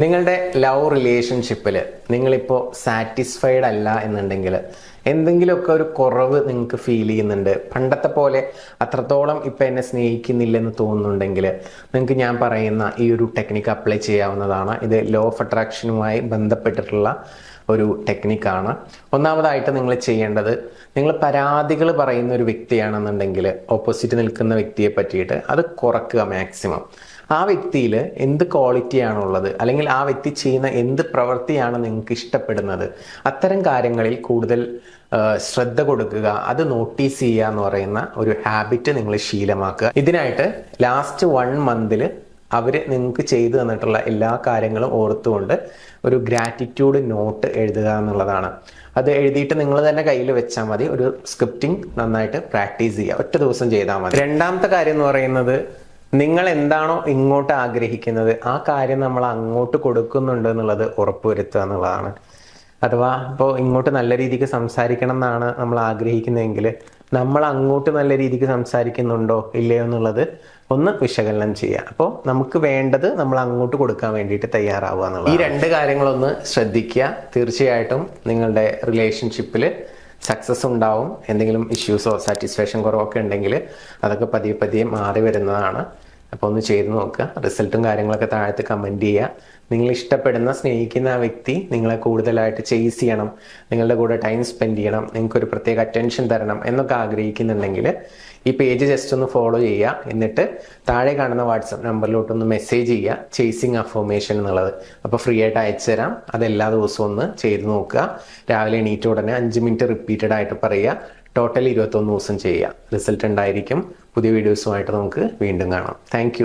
നിങ്ങളുടെ ലവ് റിലേഷൻഷിപ്പിൽ നിങ്ങളിപ്പോൾ സാറ്റിസ്ഫൈഡ് അല്ല എന്നുണ്ടെങ്കിൽ എന്തെങ്കിലുമൊക്കെ ഒരു കുറവ് നിങ്ങൾക്ക് ഫീൽ ചെയ്യുന്നുണ്ട്, പണ്ടത്തെ പോലെ അത്രത്തോളം ഇപ്പം എന്നെ സ്നേഹിക്കുന്നില്ലെന്ന് തോന്നുന്നുണ്ടെങ്കിൽ നിങ്ങൾക്ക് ഞാൻ പറയുന്ന ഈ ഒരു ടെക്നിക്ക് അപ്ലൈ ചെയ്യാവുന്നതാണ്. ഇത് ലോ ഓഫ് അട്രാക്ഷനുമായി ബന്ധപ്പെട്ടിട്ടുള്ള ഒരു ടെക്നിക്കാണ്. ഒന്നാമതായിട്ട് നിങ്ങൾ ചെയ്യേണ്ടത്, നിങ്ങൾ പരാതികൾ പറയുന്ന ഒരു വ്യക്തിയാണെന്നുണ്ടെങ്കിൽ ഓപ്പോസിറ്റ് നിൽക്കുന്ന വ്യക്തിയെ പറ്റിയിട്ട് അത് കുറക്കുക മാക്സിമം. ആ വ്യക്തിയിൽ എന്ത് ക്വാളിറ്റിയാണുള്ളത്, അല്ലെങ്കിൽ ആ വ്യക്തി ചെയ്യുന്ന എന്ത് പ്രവൃത്തിയാണ് നിങ്ങൾക്ക് ഇഷ്ടപ്പെടുന്നത്, അത്തരം കാര്യങ്ങളിൽ കൂടുതൽ ശ്രദ്ധ കൊടുക്കുക, അത് നോട്ടീസ് ചെയ്യുക എന്ന് പറയുന്ന ഒരു ഹാബിറ്റ് നിങ്ങൾ ശീലമാക്കുക. ഇതിനായിട്ട് ലാസ്റ്റ് 1 മന്തിൽ അവർ നിങ്ങൾക്ക് ചെയ്തു തന്നിട്ടുള്ള എല്ലാ കാര്യങ്ങളും ഓർത്തുകൊണ്ട് ഒരു ഗ്രാറ്റിറ്റ്യൂഡ് നോട്ട് എഴുതുക എന്നുള്ളതാണ്. അത് എഴുതിയിട്ട് നിങ്ങൾ തന്നെ കയ്യിൽ വെച്ചാൽ മതി. ഒരു സ്ക്രിപ്റ്റിംഗ് നന്നായിട്ട് പ്രാക്ടീസ് ചെയ്യുക, ഒറ്റ ദിവസം ചെയ്താൽ മതി. രണ്ടാമത്തെ കാര്യം എന്ന് പറയുന്നത്, നിങ്ങൾ എന്താണോ ഇങ്ങോട്ട് ആഗ്രഹിക്കുന്നത് ആ കാര്യം നമ്മൾ അങ്ങോട്ട് കൊടുക്കുന്നുണ്ട് എന്നുള്ളത് ഉറപ്പുവരുത്തുക എന്നുള്ളതാണ്. അഥവാ ഇപ്പോൾ ഇങ്ങോട്ട് നല്ല രീതിക്ക് സംസാരിക്കണം എന്നാണ് നമ്മൾ ആഗ്രഹിക്കുന്നതെങ്കിൽ നമ്മൾ അങ്ങോട്ട് നല്ല രീതിക്ക് സംസാരിക്കുന്നുണ്ടോ ഇല്ലയോ എന്നുള്ളത് ഒന്ന് വിശകലനം ചെയ്യുക. അപ്പോൾ നമുക്ക് വേണ്ടത് നമ്മൾ അങ്ങോട്ട് കൊടുക്കാൻ വേണ്ടിയിട്ട് തയ്യാറാവുക എന്നുള്ളത്. ഈ 2 കാര്യങ്ങളൊന്ന് ശ്രദ്ധിക്കുക. തീർച്ചയായിട്ടും നിങ്ങളുടെ റിലേഷൻഷിപ്പിൽ സക്സസ് ഉണ്ടാവും. എന്തെങ്കിലും ഇഷ്യൂസോ സാറ്റിസ്ഫാക്ഷൻ കുറവൊക്കെ ഉണ്ടെങ്കിൽ അതൊക്കെ പതിയെ പതിയെ മാറി വരുന്നതാണ്. അപ്പോൾ ഒന്ന് ചെയ്ത് നോക്കുക. റിസൾട്ടും കാര്യങ്ങളൊക്കെ താഴത്ത് കമൻറ്റ് ചെയ്യുക. നിങ്ങൾ ഇഷ്ടപ്പെടുന്ന സ്നേഹിക്കുന്ന ആ വ്യക്തി നിങ്ങളെ കൂടുതലായിട്ട് ചേസ് ചെയ്യണം, നിങ്ങളുടെ കൂടെ ടൈം സ്പെൻഡ് ചെയ്യണം, നിങ്ങൾക്കൊരു പ്രത്യേക അറ്റൻഷൻ തരണം എന്നൊക്കെ ആഗ്രഹിക്കുന്നുണ്ടെങ്കിൽ ഈ പേജ് ജസ്റ്റ് ഒന്ന് ഫോളോ ചെയ്യുക. എന്നിട്ട് താഴെ കാണുന്ന വാട്സപ്പ് നമ്പറിലോട്ടൊന്ന് മെസ്സേജ് ചെയ്യുക, ചേസിങ് അഫർമേഷൻ എന്നുള്ളത്. അപ്പോൾ ഫ്രീ ആയിട്ട് അയച്ചു തരാം. അതെല്ലാ ദിവസവും ഒന്ന് ചെയ്ത് നോക്കുക. രാവിലെ എണീറ്റ ഉടനെ 5 മിനിറ്റ് റിപ്പീറ്റഡ് ആയിട്ട് പറയുക. ടോട്ടൽ 21 ദിവസം ചെയ്യുക. റിസൾട്ട് ഉണ്ടായിരിക്കും. പുതിയ വീഡിയോസുമായിട്ട് നമുക്ക് വീണ്ടും കാണാം. താങ്ക്